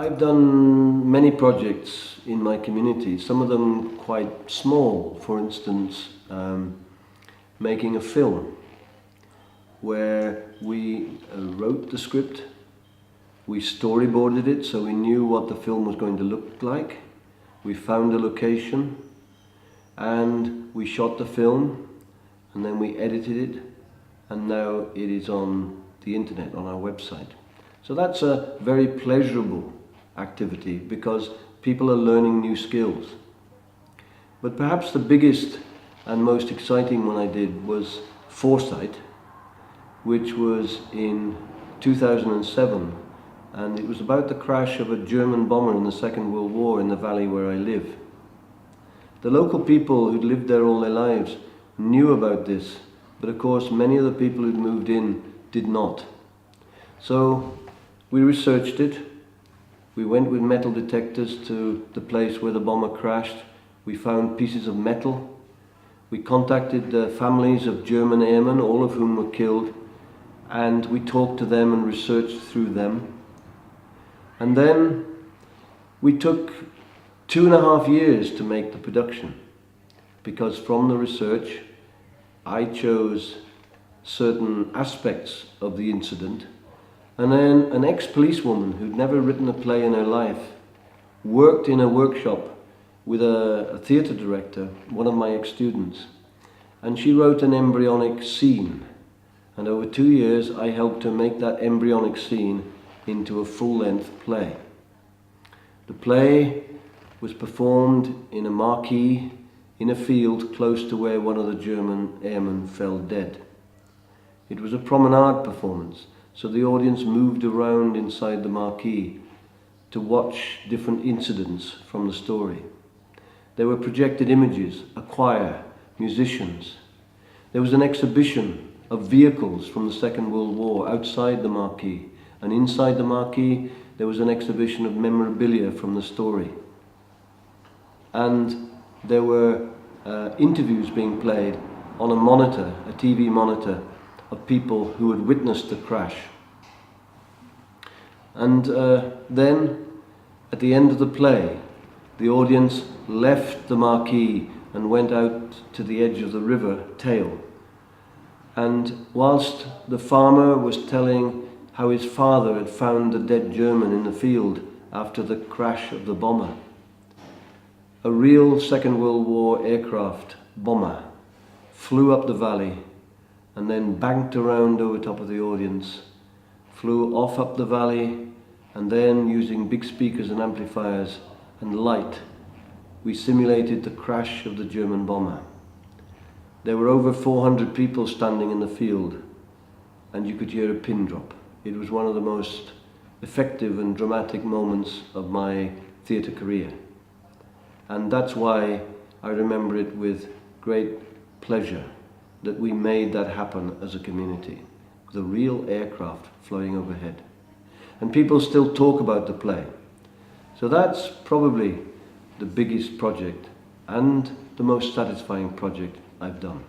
I've done many projects in my community, some of them quite small. For instance, making a film where we wrote the script, we storyboarded it so we knew what the film was going to look like, we found a location and we shot the film and then we edited it, and now it is on the internet, on our website. So that's a very pleasurable activity because people are learning new skills. But perhaps the biggest and most exciting one I did was Foresight, which was in 2007, and it was about the crash of a German bomber in the Second World War in the valley where I live. The local people who'd lived there all their lives knew about this, but of course many of the people who'd moved in did not. So we researched it. We went with metal detectors to the place where the bomber crashed. We found pieces of metal. We contacted the families of German airmen, all of whom were killed, and we talked to them and researched through them. And then we took 2.5 years to make the production, because from the research I chose certain aspects of the incident. And then an ex-policewoman who'd never written a play in her life worked in a workshop with a theatre director, one of my ex-students, and she wrote an embryonic scene. And over 2 years I helped her make that embryonic scene into a full-length play. The play was performed in a marquee in a field close to where one of the German airmen fell dead. It was a promenade performance, so the audience moved around inside the marquee to watch different incidents from the story. There were projected images, a choir, musicians. There was an exhibition of vehicles from the Second World War outside the marquee, and inside the marquee there was an exhibition of memorabilia from the story. And there were interviews being played on a monitor, a TV monitor, of people who had witnessed the crash. And then, at the end of the play, the audience left the marquee and went out to the edge of the river Tail. And whilst the farmer was telling how his father had found the dead German in the field after the crash of the bomber, a real Second World War aircraft bomber flew up the valley and then banked around over top of the audience, flew off up the valley, and then using big speakers and amplifiers and light, we simulated the crash of the German bomber. There were over 400 people standing in the field, and you could hear a pin drop. It was one of the most effective and dramatic moments of my theatre career. And that's why I remember it with great pleasure, that we made that happen as a community, with a real aircraft flying overhead. And people still talk about the play. So that's probably the biggest project and the most satisfying project I've done.